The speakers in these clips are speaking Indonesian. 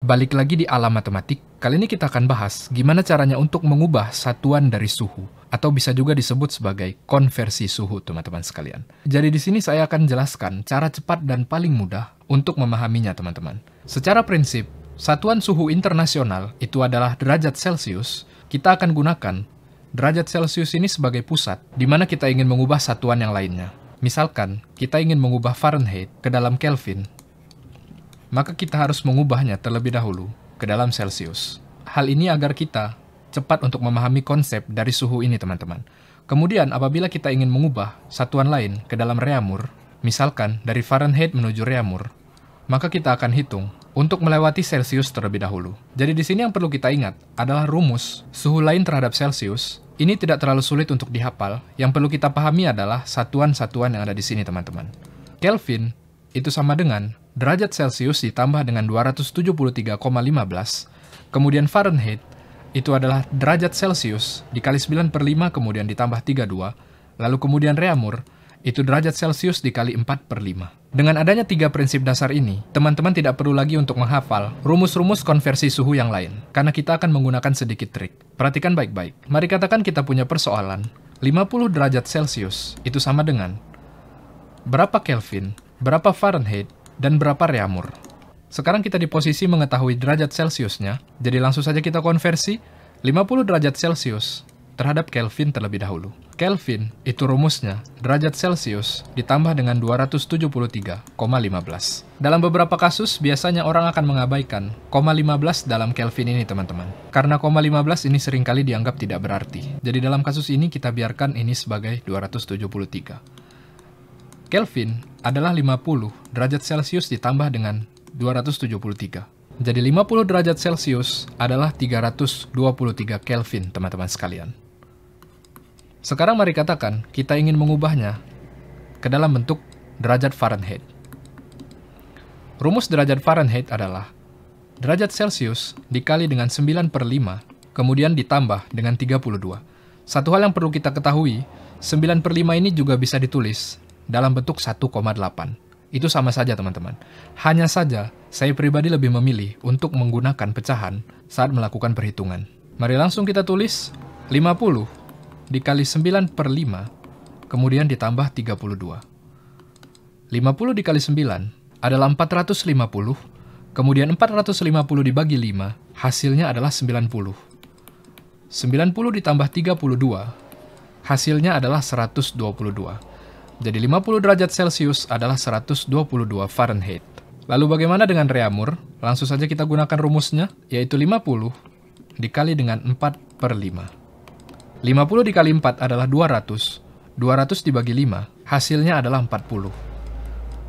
Balik lagi di alam matematik, kali ini kita akan bahas gimana caranya untuk mengubah satuan dari suhu, atau bisa juga disebut sebagai konversi suhu, teman-teman sekalian. Jadi di sini saya akan jelaskan cara cepat dan paling mudah untuk memahaminya, teman-teman. Secara prinsip, satuan suhu internasional itu adalah derajat Celcius. Kita akan gunakan derajat Celcius ini sebagai pusat, di mana kita ingin mengubah satuan yang lainnya. Misalkan, kita ingin mengubah Fahrenheit ke dalam Kelvin, maka kita harus mengubahnya terlebih dahulu ke dalam Celcius. Hal ini agar kita cepat untuk memahami konsep dari suhu ini, teman-teman. Kemudian, apabila kita ingin mengubah satuan lain ke dalam Reaumur, misalkan dari Fahrenheit menuju Reaumur, maka kita akan hitung untuk melewati Celcius terlebih dahulu. Jadi di sini yang perlu kita ingat adalah rumus suhu lain terhadap Celcius. Ini tidak terlalu sulit untuk dihafal. Yang perlu kita pahami adalah satuan-satuan yang ada di sini, teman-teman. Kelvin itu sama dengan derajat Celcius ditambah dengan 273,15. Kemudian Fahrenheit itu adalah derajat Celcius dikali 9/5 kemudian ditambah 32. Lalu kemudian Reaumur itu derajat Celcius dikali 4/5. Dengan adanya 3 prinsip dasar ini, teman-teman tidak perlu lagi untuk menghafal rumus-rumus konversi suhu yang lain, karena kita akan menggunakan sedikit trik. Perhatikan baik-baik. Mari katakan kita punya persoalan 50 derajat Celcius itu sama dengan berapa Kelvin, berapa Fahrenheit, dan berapa Reaumur. Sekarang kita di posisi mengetahui derajat Celciusnya, jadi langsung saja kita konversi 50 derajat Celcius terhadap Kelvin terlebih dahulu. Kelvin itu rumusnya derajat Celcius ditambah dengan 273,15. Dalam beberapa kasus, biasanya orang akan mengabaikan 0,15 dalam Kelvin ini, teman-teman. Karena 0,15 ini seringkali dianggap tidak berarti. Jadi dalam kasus ini kita biarkan ini sebagai 273. Kelvin adalah 50 derajat Celcius ditambah dengan 273. Jadi 50 derajat Celcius adalah 323 Kelvin, teman-teman sekalian. Sekarang mari katakan kita ingin mengubahnya ke dalam bentuk derajat Fahrenheit. Rumus derajat Fahrenheit adalah derajat Celcius dikali dengan 9/5, kemudian ditambah dengan 32. Satu hal yang perlu kita ketahui, 9/5 ini juga bisa ditulis dalam bentuk 1,8. Itu sama saja, teman-teman. Hanya saja, saya pribadi lebih memilih untuk menggunakan pecahan saat melakukan perhitungan. Mari langsung kita tulis 50 dikali 9/5, kemudian ditambah 32. 50 dikali 9 adalah 450, kemudian 450 dibagi 5, hasilnya adalah 90. 90 ditambah 32, hasilnya adalah 122. Jadi 50 derajat Celcius adalah 122 Fahrenheit. Lalu bagaimana dengan Reaumur? Langsung saja kita gunakan rumusnya, yaitu 50 dikali dengan 4/5. 50 dikali 4 adalah 200. 200 dibagi 5, hasilnya adalah 40.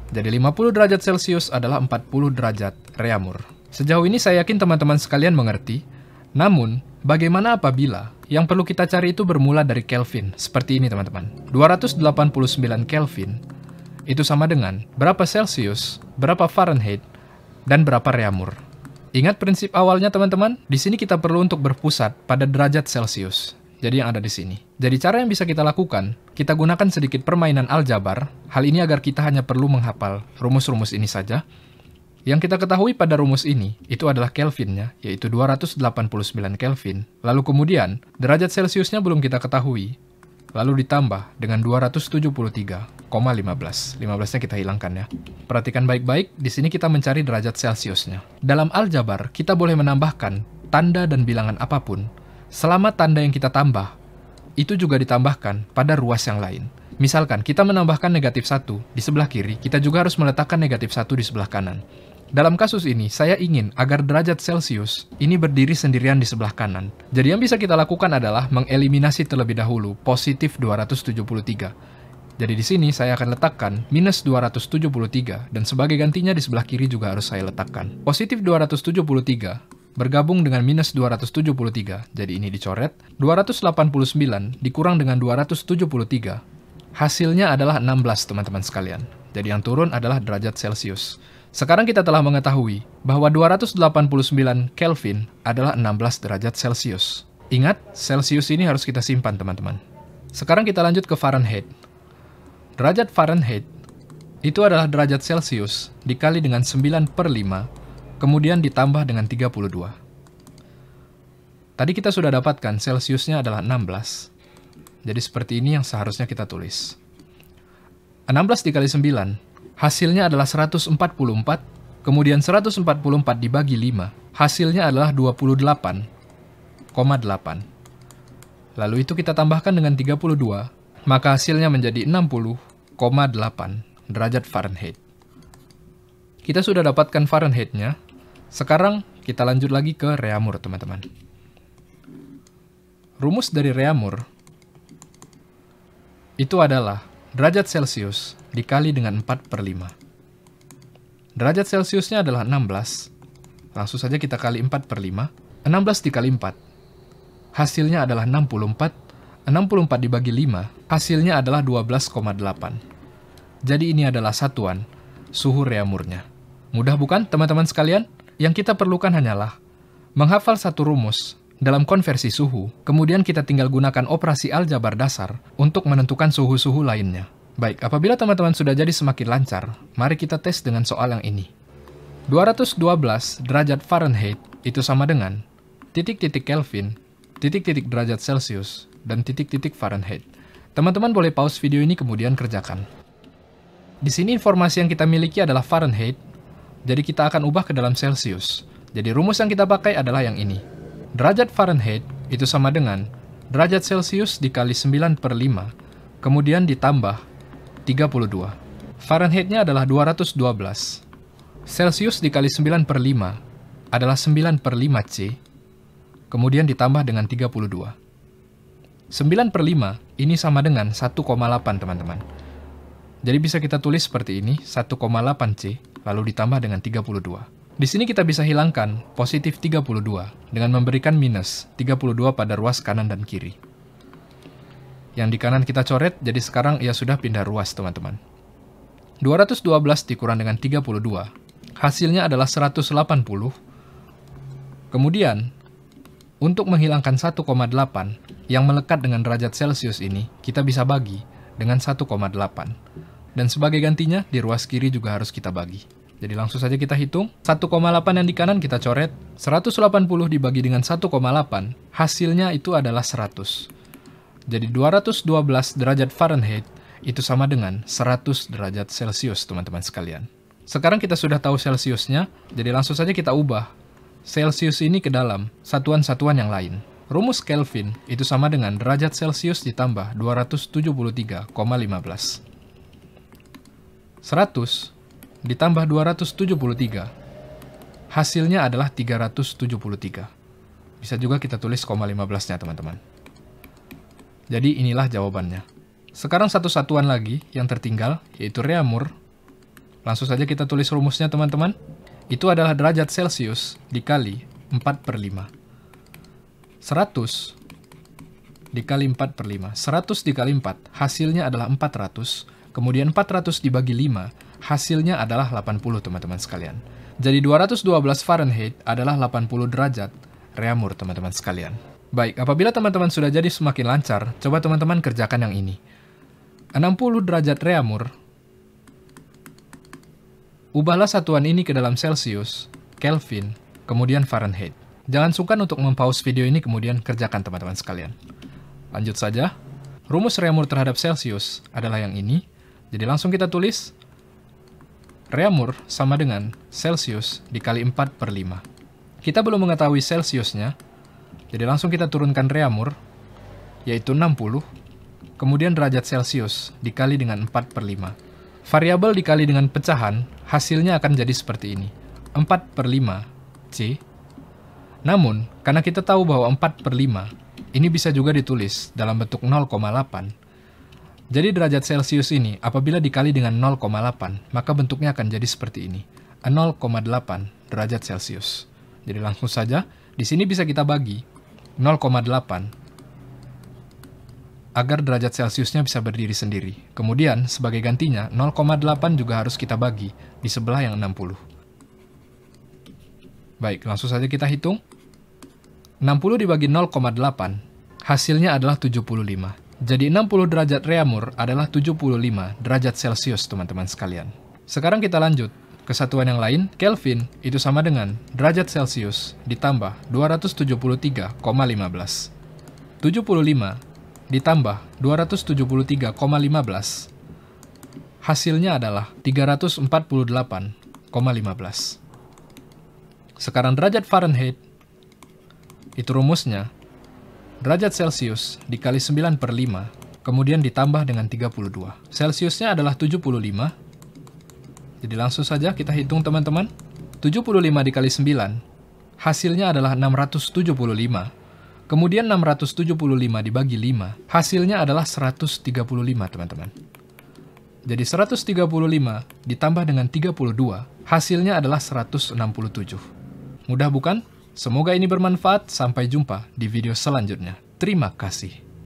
Jadi 50 derajat Celcius adalah 40 derajat Reaumur. Sejauh ini saya yakin teman-teman sekalian mengerti. Namun, bagaimana apabila yang perlu kita cari itu bermula dari Kelvin? Seperti ini, teman-teman. 289 Kelvin itu sama dengan berapa Celcius, berapa Fahrenheit, dan berapa Reaumur. Ingat prinsip awalnya, teman-teman? Di sini kita perlu untuk berpusat pada derajat Celcius. Jadi yang ada di sini. Jadi cara yang bisa kita lakukan, kita gunakan sedikit permainan aljabar. Hal ini agar kita hanya perlu menghafal rumus-rumus ini saja. Yang kita ketahui pada rumus ini, itu adalah Kelvinnya, yaitu 289 Kelvin. Lalu kemudian, derajat Celciusnya belum kita ketahui. Lalu ditambah dengan 273,15. 15-nya kita hilangkan ya. Perhatikan baik-baik, di sini kita mencari derajat Celciusnya. Dalam aljabar, kita boleh menambahkan tanda dan bilangan apapun, selama tanda yang kita tambah, itu juga ditambahkan pada ruas yang lain. Misalkan, kita menambahkan negatif 1 di sebelah kiri, kita juga harus meletakkan negatif 1 di sebelah kanan. Dalam kasus ini, saya ingin agar derajat Celcius ini berdiri sendirian di sebelah kanan. Jadi yang bisa kita lakukan adalah mengeliminasi terlebih dahulu positif 273. Jadi di sini saya akan letakkan minus 273, dan sebagai gantinya di sebelah kiri juga harus saya letakkan. Positif 273 bergabung dengan minus 273, jadi ini dicoret. 289 dikurang dengan 273, hasilnya adalah 16, teman-teman sekalian. Jadi yang turun adalah derajat Celcius. Sekarang kita telah mengetahui bahwa 289 Kelvin adalah 16 derajat Celcius. Ingat, Celcius ini harus kita simpan, teman-teman. Sekarang kita lanjut ke Fahrenheit. Derajat Fahrenheit itu adalah derajat Celcius dikali dengan 9/5 kemudian ditambah dengan 32. Tadi kita sudah dapatkan Celsiusnya adalah 16. Jadi seperti ini yang seharusnya kita tulis. 16 dikali 9, hasilnya adalah 144, kemudian 144 dibagi 5, hasilnya adalah 28,8. Lalu itu kita tambahkan dengan 32, maka hasilnya menjadi 60,8 derajat Fahrenheit. Kita sudah dapatkan Fahrenheit-nya. Sekarang kita lanjut lagi ke Reaumur, teman-teman. Rumus dari Reaumur itu adalah derajat Celcius dikali dengan 4/5. Derajat Celciusnya adalah 16. Langsung saja kita kali 4/5. 16 dikali 4. Hasilnya adalah 64. 64 dibagi 5. Hasilnya adalah 12,8. Jadi ini adalah satuan suhu Reaumurnya. Mudah bukan, teman-teman sekalian? Yang kita perlukan hanyalah menghafal satu rumus dalam konversi suhu, kemudian kita tinggal gunakan operasi aljabar dasar untuk menentukan suhu-suhu lainnya. Baik, apabila teman-teman sudah jadi semakin lancar, mari kita tes dengan soal yang ini. 212 derajat Fahrenheit itu sama dengan titik-titik Kelvin, titik-titik derajat Celcius, dan titik-titik Fahrenheit. Teman-teman boleh pause video ini kemudian kerjakan. Di sini informasi yang kita miliki adalah Fahrenheit, jadi kita akan ubah ke dalam Celsius. Jadi rumus yang kita pakai adalah yang ini. Derajat Fahrenheit itu sama dengan derajat Celsius dikali 9/5, kemudian ditambah 32. Fahrenheit-nya adalah 212. Celsius dikali 9/5 adalah 9/5 C, kemudian ditambah dengan 32. 9/5 ini sama dengan 1,8, teman-teman. Jadi bisa kita tulis seperti ini, 1,8 C, lalu ditambah dengan 32. Di sini kita bisa hilangkan positif 32 dengan memberikan minus 32 pada ruas kanan dan kiri. Yang di kanan kita coret, jadi sekarang ia sudah pindah ruas, teman-teman. 212 dikurang dengan 32, hasilnya adalah 180. Kemudian, untuk menghilangkan 1,8 yang melekat dengan derajat Celcius ini, kita bisa bagi dengan 1,8. Dan sebagai gantinya, di ruas kiri juga harus kita bagi. Jadi langsung saja kita hitung, 1,8 yang di kanan kita coret, 180 dibagi dengan 1,8, hasilnya itu adalah 100. Jadi 212 derajat Fahrenheit itu sama dengan 100 derajat Celcius, teman-teman sekalian. Sekarang kita sudah tahu Celciusnya, jadi langsung saja kita ubah Celcius ini ke dalam satuan-satuan yang lain. Rumus Kelvin itu sama dengan derajat Celcius ditambah 273,15. 100 ditambah 273, hasilnya adalah 373. Bisa juga kita tulis 0,15-nya, teman-teman. Jadi inilah jawabannya. Sekarang satu satuan lagi yang tertinggal, yaitu Reaumur. Langsung saja kita tulis rumusnya, teman-teman. Itu adalah derajat Celcius dikali 4/5. 100 dikali 4/5. 100 dikali 4, hasilnya adalah 400. Kemudian 400 dibagi 5, hasilnya adalah 80, teman-teman sekalian. Jadi 212 Fahrenheit adalah 80 derajat Reaumur, teman-teman sekalian. Baik, apabila teman-teman sudah jadi semakin lancar, coba teman-teman kerjakan yang ini. 60 derajat Reaumur, ubahlah satuan ini ke dalam Celsius, Kelvin, kemudian Fahrenheit. Jangan sungkan untuk mempause video ini kemudian kerjakan, teman-teman sekalian. Lanjut saja. Rumus Reaumur terhadap Celsius adalah yang ini. Jadi langsung kita tulis Reaumur sama dengan Celsius dikali 4/5. Kita belum mengetahui Celsiusnya, jadi langsung kita turunkan Reaumur, yaitu 60, kemudian derajat Celsius dikali dengan 4/5. Variabel dikali dengan pecahan, hasilnya akan jadi seperti ini, 4/5 C. Namun, karena kita tahu bahwa 4/5 ini bisa juga ditulis dalam bentuk 0,8. Jadi derajat Celsius ini apabila dikali dengan 0,8, maka bentuknya akan jadi seperti ini, 0,8 derajat Celsius. Jadi langsung saja, di sini bisa kita bagi 0,8 agar derajat Celsiusnya bisa berdiri sendiri. Kemudian, sebagai gantinya, 0,8 juga harus kita bagi di sebelah yang 60. Baik, langsung saja kita hitung. 60 dibagi 0,8, hasilnya adalah 75. Jadi 60 derajat Reaumur adalah 75 derajat Celsius, teman-teman sekalian. Sekarang kita lanjut Kesatuan yang lain, Kelvin itu sama dengan derajat Celcius ditambah 273,15. 75 ditambah 273,15. Hasilnya adalah 348,15. Sekarang derajat Fahrenheit, itu rumusnya derajat Celcius dikali 9/5, kemudian ditambah dengan 32. Celciusnya adalah 75. Jadi langsung saja kita hitung teman-teman. 75 dikali 9, hasilnya adalah 675. Kemudian 675 dibagi 5, hasilnya adalah 135 teman-teman. Jadi 135 ditambah dengan 32, hasilnya adalah 167. Mudah bukan? Semoga ini bermanfaat. Sampai jumpa di video selanjutnya. Terima kasih.